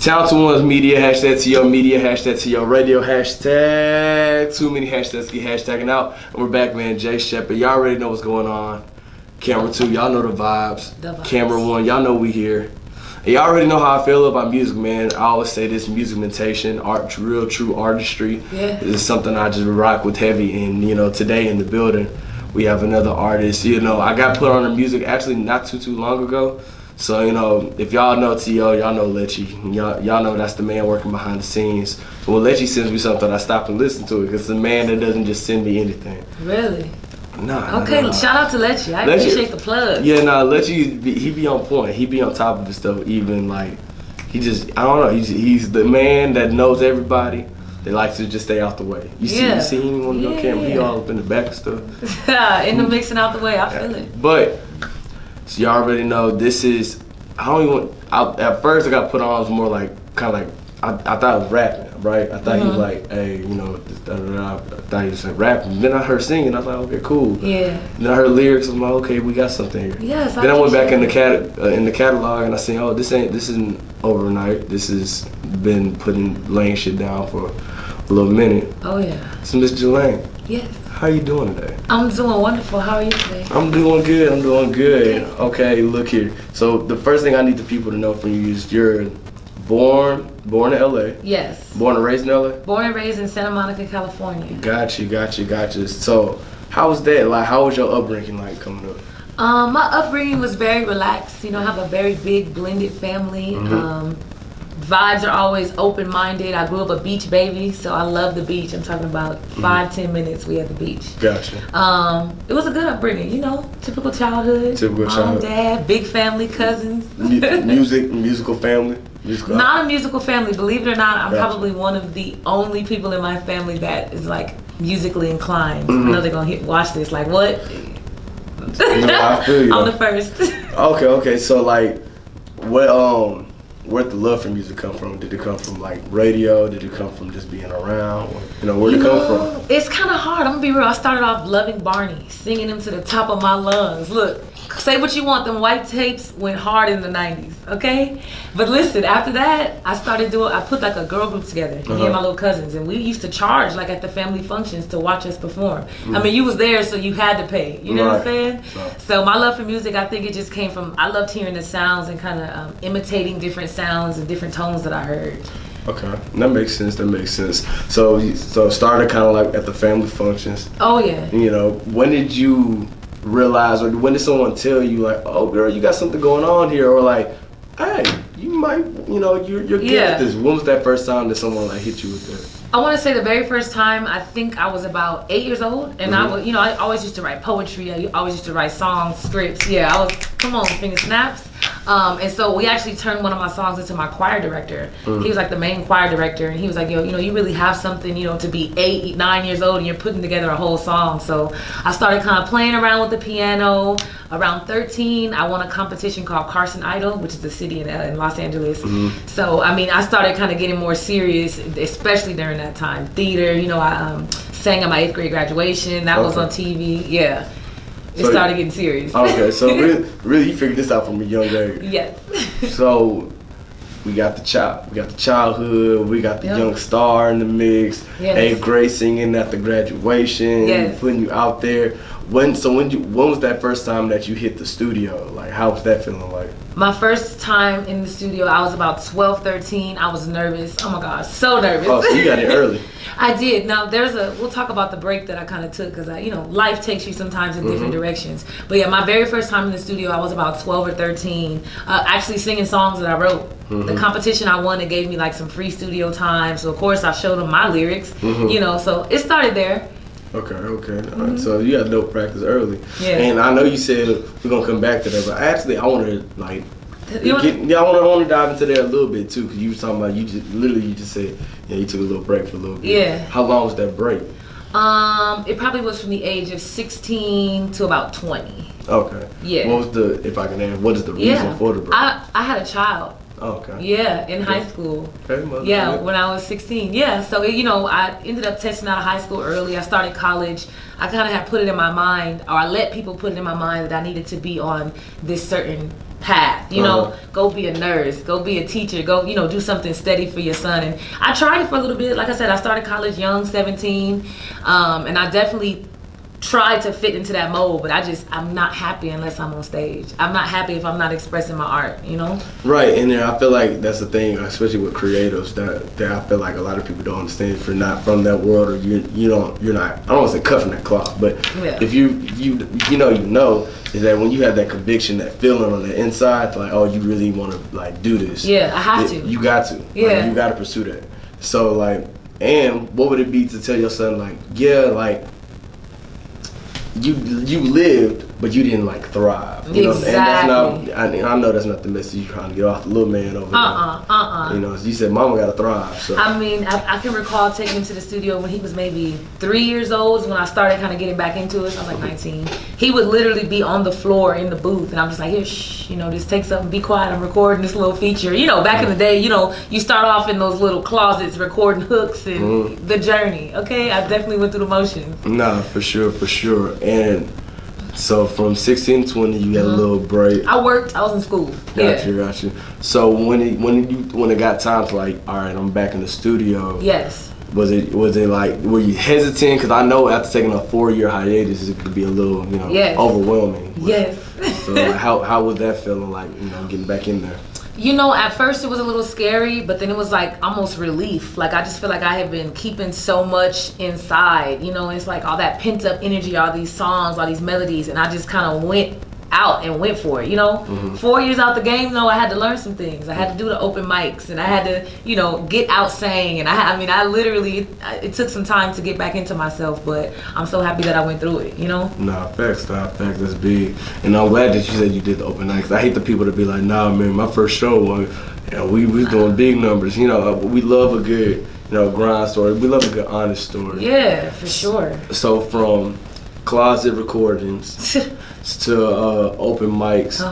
Channel 21's media, hashtag TO media, hashtag TO radio, hashtag too many hashtags get hashtagging out. And we're back, man. Jay Shepherd, y'all already know what's going on. Camera 2, y'all know the vibes. Camera 1, y'all know we here. And y'all already know how I feel about music, man. I always say this: musicmentation, art, real true artistry. Yeah. Is something I just rock with heavy. And you know, today in the building, we have another artist. You know, I got put on her music actually not too long ago. So, you know, if y'all know T.O., y'all know Lechy. Y'all know that's the man working behind the scenes. But when Lechy sends me something, I stop and listen to it, because it's a man that doesn't just send me anything. Really? Nah. Okay, shout out to Lechy. I appreciate the plug. Yeah, nah, Lechy, he be on point. He be on top of the stuff, even like, he just, I don't know, he's the man that knows everybody. They like to just stay out the way. You see him on the camera, he all up in the back and stuff. In the mixing out the way, I feel it. But, so y'all already know this is, at first I got put on, I was more like, kind of like, I thought it was rapping, right? I thought he was like, hey, you know, I thought he was like rapping. Then I heard singing, I was like, okay, cool. Yeah. Then I heard lyrics, I'm like, okay, we got something here. Yes, then I went back in the catalog and I said, oh, this isn't overnight. This has been laying shit down for a little minute. Oh yeah. So Miss Jelayne. Yes. How you doing today? I'm doing wonderful. How are you today? I'm doing good. Okay, look here. So the first thing I need the people to know from you is you're born in LA. Yes. Born and raised in LA? Born and raised in Santa Monica, California. Got you. So how was that? Like, how was your upbringing like coming up? My upbringing was very relaxed. You know, I have a very big blended family. Vibes are always open-minded. I grew up a beach baby, so I love the beach. I'm talking about 5-10 minutes we at the beach. Gotcha. It was a good upbringing, you know, typical childhood. Mom, dad, big family, cousins. Musical family? Not a musical family, believe it or not. I'm probably one of the only people in my family that is like musically inclined. I know they're gonna watch this, like what? No, I feel you. I'm the first. Okay, so like, where'd the love for music come from? Did it come from like radio? Did it come from just being around? You know, where'd it come from? It's kind of hard. I'm gonna be real. I started off loving Barney, singing him to the top of my lungs. Look, say what you want. Them white tapes went hard in the 90s, okay? But listen, after that, I put like a girl group together, me and my little cousins, and we used to charge like at the family functions to watch us perform. I mean, you was there, so you had to pay. You know what I'm saying? So my love for music, I think it just came from, I loved hearing the sounds and kind of imitating different sounds and different tones that I heard. Okay, that makes sense. So it started kind of like at the family functions. Oh yeah. You know, when did you realize, or when did someone tell you like, oh girl, you got something going on here, or like, hey, you might, you know, you're good at this? When was that first time that someone like hit you with that? I want to say the very first time, I think I was about 8 years old, and I was, you know, I always used to write poetry. I always used to write songs, scripts. Yeah, I was, come on, finger snaps. And so we actually turned one of my songs into my choir director. He was like the main choir director, and he was like, yo, you know, you really have something, you know, to be 8, 9 years old, and you're putting together a whole song. So I started kind of playing around with the piano. Around 13, I won a competition called Carson Idol, which is the city in Los Angeles. So, I mean, I started kind of getting more serious, especially during that time. Theater, you know, I sang at my 8th grade graduation. That was on TV. Yeah. It started getting serious. Okay, so really you figured this out from a young age. Yes. So we got the childhood, we got the young star in the mix, 8th grade singing at the graduation, putting you out there. When was that first time that you hit the studio? Like, how was that feeling like? My first time in the studio, I was about 12, 13. I was nervous. Oh my gosh, so nervous. Oh, so you got it early. I did. Now we'll talk about the break that I kind of took, because you know, life takes you sometimes in different directions. But yeah, my very first time in the studio, I was about 12 or 13, actually singing songs that I wrote. The competition I won, it gave me like some free studio time. So of course I showed them my lyrics, you know, so it started there. Okay. All right. So you had no practice early. Yeah. And I know you said we're gonna come back to that, but actually I want to like, I want to dive into that a little bit too, because you were talking about you just said you took a little break for a little bit. Yeah. How long was that break? It probably was from the age of 16 to about 20. Okay. Yeah. What was what is the reason for the break? I had a child. Oh, okay. Yeah, in high school. Okay, when I was 16. Yeah, so you know, I ended up testing out of high school early. I started college. I kind of had put it in my mind, or I let people put it in my mind that I needed to be on this certain path, you know, go be a nurse, go be a teacher, go, you know, do something steady for your son. And I tried it for a little bit. Like I said, I started college young, 17, and I definitely tried to fit into that mold, but I'm not happy unless I'm on stage. I'm not happy if I'm not expressing my art, you know? Right, and then I feel like that's the thing, especially with creatives, that I feel like a lot of people don't understand. If you're not from that world, or you're not, I don't want to say cut from that cloth, but if you know, is that when you have that conviction, that feeling on the inside, like, oh, you really want to like do this. Yeah, I have to. You got to. Yeah. Like, you got to pursue that. So like, and what would it be to tell your son, like, yeah, like, you lived, but you didn't like thrive. You know? Exactly. And that's not. I know that's not the message you're trying to get off the little man over there. You know, you said mama gotta thrive. So I mean, I can recall taking him to the studio when he was maybe 3 years old. When I started kind of getting back into it, so I was like 19. He would literally be on the floor in the booth, and I'm just like, here, shh, you know, just take something, be quiet. I'm recording this little feature. You know, back in the day, you know, you start off in those little closets recording hooks and the journey. Okay, I definitely went through the motions. Nah, for sure. And so from 16 to 20, you had a little break. I worked. I was in school. Gotcha. So when it got time to like, all right, I'm back in the studio. Yes. Was it like, were you hesitant? Because I know after taking a 4-year hiatus, it could be a little, you know, overwhelming. Yes. So like, how was that feeling, like, you know, getting back in there? You know, at first it was a little scary, but then it was like almost relief. Like I just feel like I had been keeping so much inside, you know, it's like all that pent up energy, all these songs, all these melodies, and I just kind of went out and went for it, you know. 4 years out the game, though, I had to learn some things. I had to do the open mics, and I had to, you know, get out saying, and I literally, it took some time to get back into myself, but I'm so happy that I went through it, you know. Nah, facts, that's big. And I'm glad that you said you did the open mics. I hate the people to be like, nah, man, my first show, we doing big numbers, you know. We love a good, you know, grind story. We love a good honest story. Yeah, for sure. So from closet recordings to open mics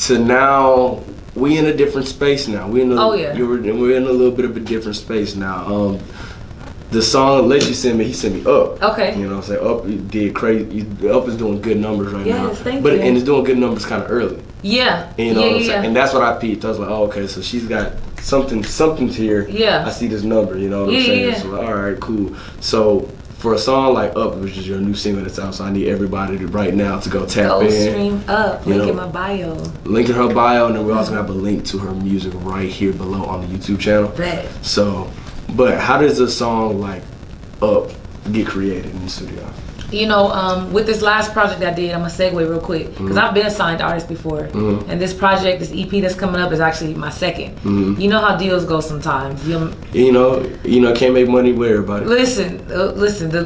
to now, we in a different space now. We're in a little bit of a different space now. The song Let You Send Me, he sent me Up. Okay. You know what I'm saying? Up did crazy. Up is doing good numbers right now. Yes, thank you. And it's doing good numbers kind of early. Yeah. You know what I'm saying? And that's what I peeped. I was like, oh, okay, so she's got something here. Yeah. I see this number, you know what I'm saying? So like, all right, cool. So for a song like Up, which is your new single that's out, so I need everybody to right now to go tap in. Go stream Up, link in my bio. Link in her bio, and then we also have a link to her music right here below on the YouTube channel. Bet. So, but how does a song like Up get created in the studio? You know, with this last project I did, I'm gonna segue real quick because I've been a signed artist before, and this project, this EP that's coming up, is actually my second. You know how deals go sometimes. You know, can't make money with everybody. Listen,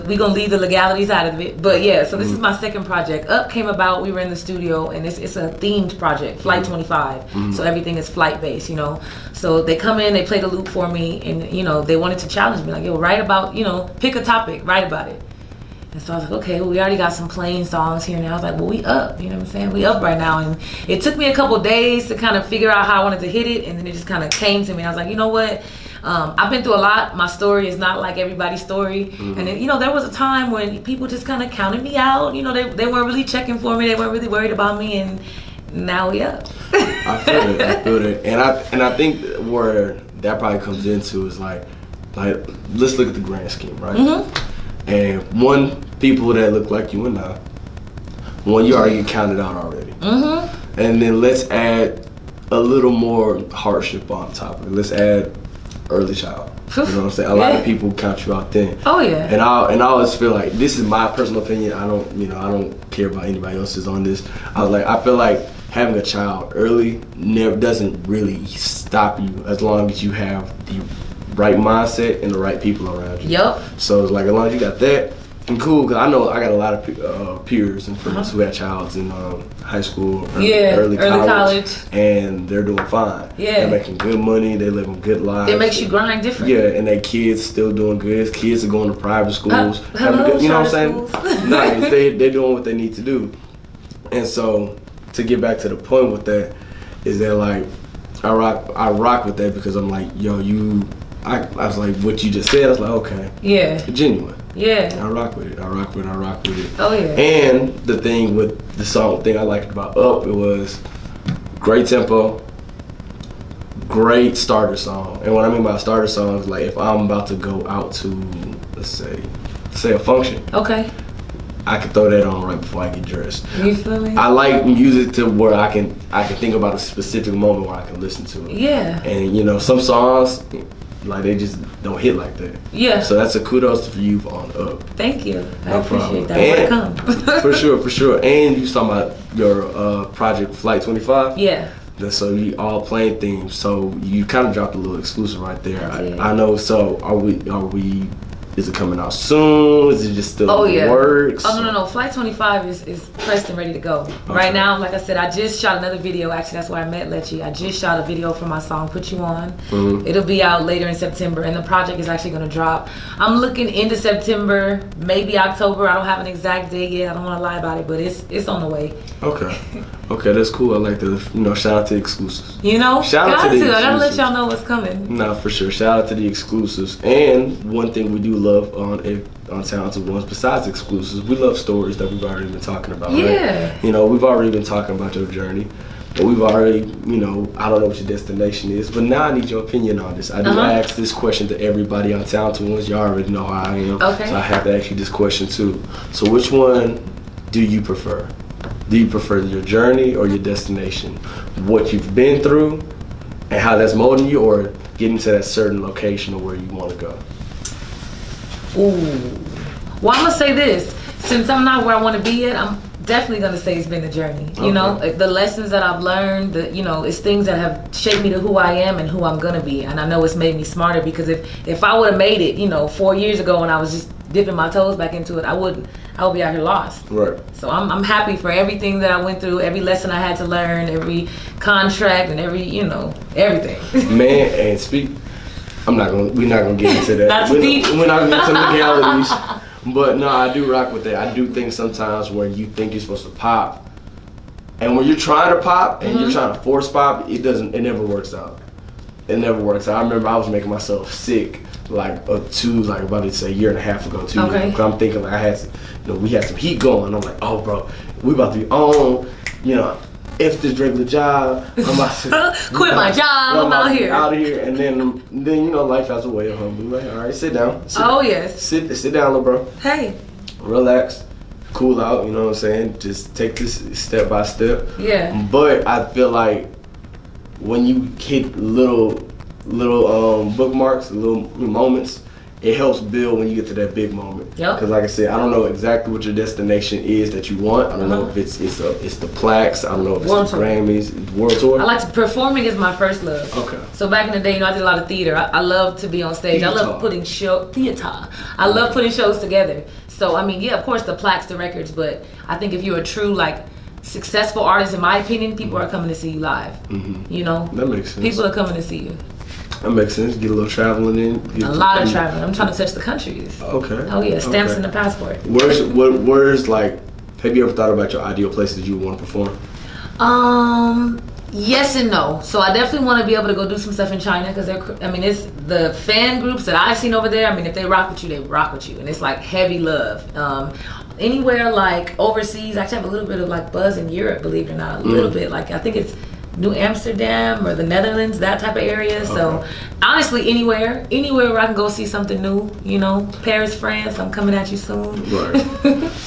we gonna leave the legalities out of it, but yeah. So this is my second project. Up came about. We were in the studio, and it's a themed project, Flight 25. So everything is flight based, you know. So they come in, they play the loop for me, and you know they wanted to challenge me, like, yo, write about, you know, pick a topic, write about it. And so I was like, okay, well, we already got some plain songs here. And I was like, well, we up, you know what I'm saying? We up right now. And it took me a couple days to kind of figure out how I wanted to hit it. And then it just kind of came to me. I was like, you know what? I've been through a lot. My story is not like everybody's story. And then, you know, there was a time when people just kind of counted me out. You know, they weren't really checking for me. They weren't really worried about me. And now we up. I feel it. And I think where that probably comes into is like let's look at the grand scheme, right? And one, people that look like you and I, one, you already get counted out already. And then let's add a little more hardship on top of it. Let's add early child. You know what I'm saying? A lot of people count you out then. Oh yeah. And I always feel like, this is my personal opinion. I don't care about anybody else's on this. I feel like having a child early doesn't really stop you as long as you have the right mindset and the right people around you. Yep. So it's like, as long as you got that, and cool, because I know I got a lot of peers and friends who had childs in high school, early college, and they're doing fine. Yeah. They're making good money, they living good lives. It makes you grind different. Yeah, and their kids still doing good. Kids are going to private schools. Hello, you know what I'm saying? Nice. They're doing what they need to do. And so, to get back to the point with that, is that like, I rock with that because I'm like, yo, I was like, what you just said, I was like, okay. Yeah. Genuine. Yeah. I rock with it. Oh yeah. And the thing with the song thing I liked about Up, it was great tempo, great starter song. And what I mean by starter song is like if I'm about to go out to, let's say a function. Okay. I can throw that on right before I get dressed. You feel me? I like music to where I can think about a specific moment where I can listen to it. Yeah. And you know, some songs like they just don't hit like that. Yeah. So that's a kudos for you on up. Thank you. I No appreciate problem. that. And, Welcome. for sure. And you was talking about your project Flight 25. Yeah. So you all playing themes. So you kind of dropped a little exclusive right there. I I know. So are we? Is it coming out soon? Is it just still in the works? Oh no. Flight 25 is pressed and ready to go. Okay. Right now, like I said, I just shot another video. Actually, that's where I met Lecce. I just shot a video for my song "Put You On." Mm-hmm. It'll be out later in September, and the project is actually going to drop. I'm looking into September, maybe October. I don't have an exact date yet. I don't want to lie about it, but it's on the way. Okay, that's cool. I like to shout out to the exclusives. You know, shout out to the exclusives. I gotta let y'all know what's coming. No, for sure. Shout out to the exclusives. And one thing we do love on Talented Ones, besides exclusives, we love stories that we've already been talking about. Yeah. Right? You know, we've already been talking about your journey. But we've already, you know, I don't know what your destination is, but now I need your opinion on this. I do ask this question to everybody on Talented Ones. Y'all already know how I am. Okay. So I have to ask you this question too. So which one do you prefer? Do you prefer your journey or your destination? What you've been through and how that's molding you, or getting to that certain location of where you want to go? Ooh. Well, I'm going to say this. Since I'm not where I want to be yet, I'm definitely going to say it's been a journey. You know, the lessons that I've learned, it's things that have shaped me to who I am and who I'm going to be. And I know it's made me smarter, because if I would have made it, 4 years ago when I was just dipping my toes back into it, I would be out here lost. Right. So I'm happy for everything that I went through, every lesson I had to learn, every contract, and everything. Man, and we're not gonna get into that. Not too deep. We're not gonna get into legalities. But no, I do rock with that. I do think sometimes where you think you're supposed to pop, and when you're trying to pop and you're trying to force pop, it never works out. It never works out. I remember I was making myself sick about to say a year and a half ago, 2 years ago. 'Cause I'm thinking like I had we had some heat going. I'm like, oh bro, we about to be on, if this regular job, I'm about to quit my job, I'm out here. Out of here. And then life has a way of humbling. Like, all right, sit down. Yes. Sit down, little bro. Hey. Relax. Cool out, you know what I'm saying? Just take this step by step. Yeah. But I feel like when you hit little bookmarks, little moments, it helps build when you get to that big moment. Yep. Because like I said, I don't know exactly what your destination is that you want. I don't know if it's the plaques. I don't know if it's the Grammys, World Tour. I like to performing is my first love. Okay. So back in the day, I did a lot of theater. I love to be on stage. Theater. I love putting theater. I love putting shows together. So I mean, yeah, of course the plaques, the records, but I think if you're a true successful artist, in my opinion, people are coming to see you live. That makes sense. People are coming to see you. That makes sense. Get a little traveling in. A lot of traveling. I'm trying to touch the countries. Okay. Oh yeah, stamps in the passport. Where's have you ever thought about your ideal places you want to perform? Yes and no. So I definitely want to be able to go do some stuff in China, because it's the fan groups that I've seen over there. I mean, if they rock with you, they rock with you, and it's like heavy love. Anywhere overseas, I actually have a little bit of buzz in Europe, believe it or not, a little bit. I think it's New Amsterdam or the Netherlands, that type of area. So honestly, anywhere where I can go see something new, Paris, France, I'm coming at you soon. Right.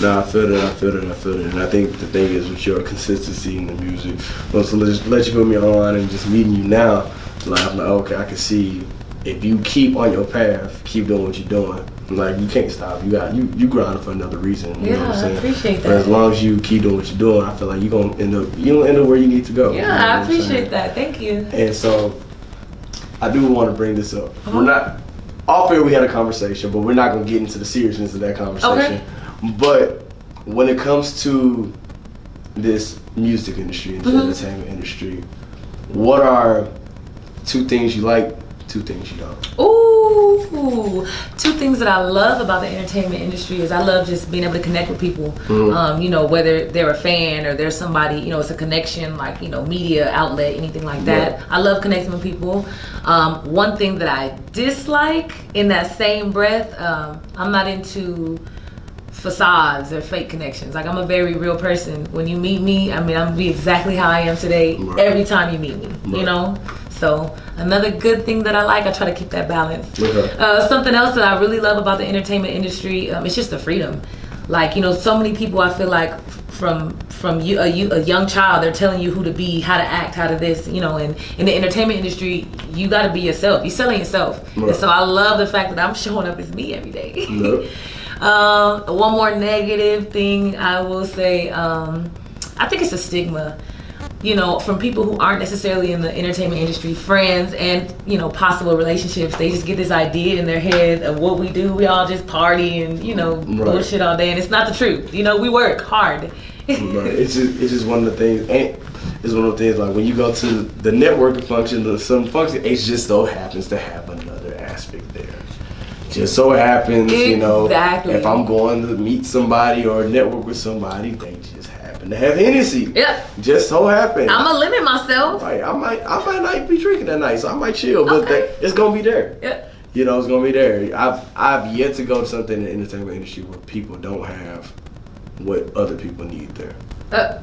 No, I feel that. And I think the thing is with your consistency in the music, once to let you put me on and just meeting you now, I'm like, okay, I can see if you keep on your path, keep doing what you're doing. You can't stop. You grinding for another reason. You know what I'm saying? I appreciate that. But as long as you keep doing what you're doing, I feel like you're gonna end up where you need to go. Yeah, I appreciate that. Thank you. And so I do want to bring this up. We're not off air. We had a conversation, but we're not gonna get into the seriousness of that conversation. Okay. But when it comes to this music industry and the entertainment industry, what are 2 things you like? 2 things you don't? Ooh, 2 things that I love about the entertainment industry is I love just being able to connect with people. Whether they're a fan or they're somebody, it's a connection, media outlet, anything like that. Yeah. I love connecting with people. One thing that I dislike in that same breath, I'm not into facades or fake connections. Like, I'm a very real person. When you meet me, I mean, I'm gonna be exactly how I am today. Right. Every time you meet me, right. You know. So another good thing that I like, I try to keep that balance. Okay. Something else that I really love about the entertainment industry, it's just the freedom. Like, you know, so many people, I feel like from you, a young child, they're telling you who to be, how to act, how to this, you know. And in the entertainment industry, you got to be yourself. You're selling yourself. Right. And so I love the fact that I'm showing up as me every day. Yep. One more negative thing I will say, I think it's a stigma, you know, from people who aren't necessarily in the entertainment industry, friends and, you know, possible relationships. They just get this idea in their head of what we do. We all just party and, you know, right. bullshit all day, and it's not the truth. You know, we work hard. Right. It's just one of the things. It's one of the things, like when you go to the networking function, some function, it just so happens to have another aspect there. Just so happens, exactly. You know, if I'm going to meet somebody or network with somebody, they just happen to have Hennessy. Yep. Just so happens. I'm gonna limit myself. Right. I might not be drinking that night, so I might chill, but it's gonna be there. Yep. You know, it's gonna be there. I've yet to go to something in the entertainment industry where people don't have what other people need there.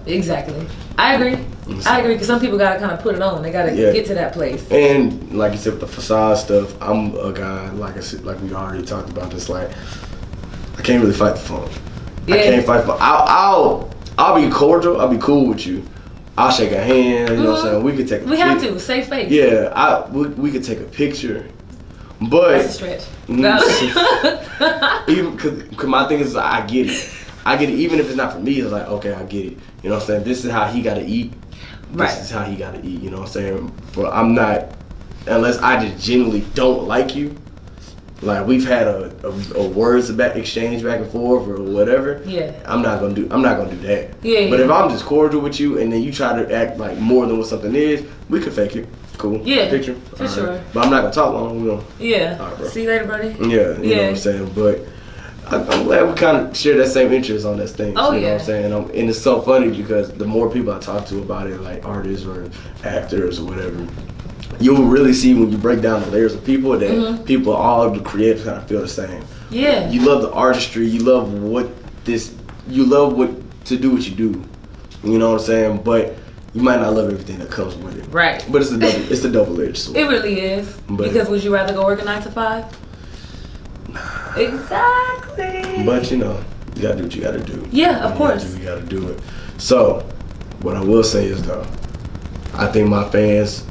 Exactly. I agree. Because some people gotta kind of put it on. They gotta get to that place. And like you said, with the facade stuff, I'm a guy, like I said, like we already talked about this. Like, I can't really fight the funk. Yeah. I can't fight the funk. I'll be cordial. I'll be cool with you. I'll shake a hand. You know what I'm saying? We could take. Have to safe face. Yeah. We could take a picture. But that's a stretch. Even because my thing is, I get it. Even if it's not for me, it's like, okay, I get it. You know what I'm saying? This is how he gotta eat. This is how he gotta eat, you know what I'm saying? But I'm not, unless I just genuinely don't like you, like we've had a words exchange back and forth or whatever. Yeah. I'm not gonna do that. Yeah. But if I'm just cordial with you and then you try to act like more than what something is, we could fake it. Cool. Yeah. Picture. For sure. Right. But I'm not gonna talk long, you know. Yeah. All right, bro. See you later, buddy. Yeah, you know what I'm saying? But I'm glad we kind of share that same interest on that thing. Oh, you know what I'm saying? And it's so funny because the more people I talk to about it, like artists or actors or whatever, you'll really see when you break down the layers of people that people, all of the creators kind of feel the same. Yeah. You love the artistry. You love to do what you do. You know what I'm saying? But you might not love everything that comes with it. Right. But it's the double-edged sword. It really is. Because would you rather go work a 9 to 5? Exactly. But you know, you gotta do what you gotta do. Yeah, of course. You gotta do it. So, what I will say is though, I think my fans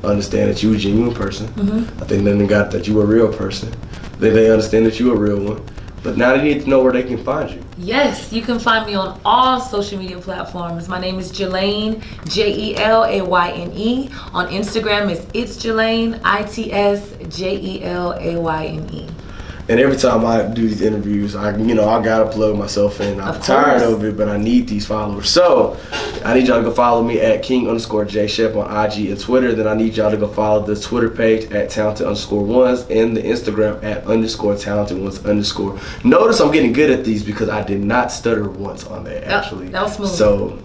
understand that you're a genuine person. I think they got that you a real person. They understand that you're a real one. But now they need to know where they can find you. Yes, you can find me on all social media platforms. My name is Jelayne, Jelayne. On Instagram, it's Jelayne, ITSJELAYNE. And every time I do these interviews, I gotta plug myself in. I'm tired of it, but I need these followers. So I need y'all to go follow me at King_JShep on IG and Twitter. Then I need y'all to go follow the Twitter page at Talented_ones and the Instagram at _TalentedOnes_. Notice I'm getting good at these because I did not stutter once on that actually. That was smooth. So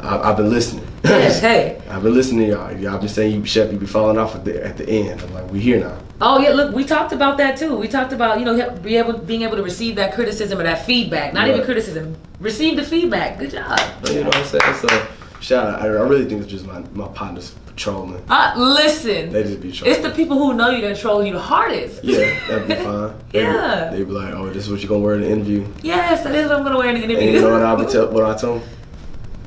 I've been listening. Yes, hey. I've been listening to y'all. Y'all been saying Shep, you be falling off at the end. I'm like, we here now. Oh yeah, look, we talked about that too. We talked about, being able to receive that criticism or that feedback. Not even criticism. Receive the feedback. Good job. You know what I'm saying? So shout out. I really think it's just my partners trolling. Listen. They just be trolling. It's the people who know you that troll you the hardest. Yeah, that'd be fine. Yeah. They'd be like, oh, this is what you're gonna wear in the interview. Yes, that is what I'm gonna wear in the interview. And you know what I told them?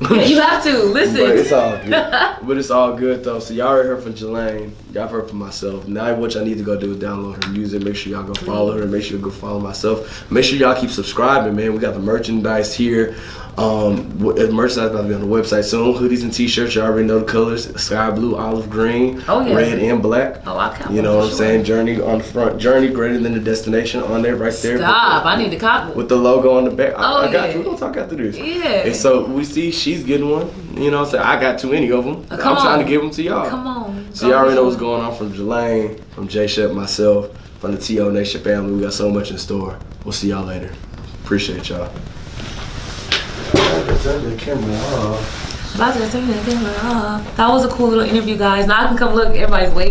You have to listen. But it's all good. But it's all good though. So y'all already heard from Jelayne. Y'all heard from myself. Now what y'all need to go do is download her music. Make sure y'all go follow her. Make sure you go follow myself. Make sure y'all keep subscribing, man. We got the merchandise here. Merchandise about to be on the website soon. Hoodies and t-shirts. You already know the colors: sky blue, olive green, red and black. Oh, I can't. You know what I'm saying? Journey on the front. Journey greater than the destination on there, right there. Stop! I need to copy with the logo on the back. I got you. We're gonna talk after this. Yeah. And so we see she's getting one. You know what I'm saying? I got too many of them. I'm trying to give them to y'all. Come on. So y'all already know what's going on from Jelayne, from J Shep, myself, from the T.O. Nation family. We got so much in store. We'll see y'all later. Appreciate y'all. Turn the camera off. That was a cool little interview, guys. Now I can come look. Everybody's waiting.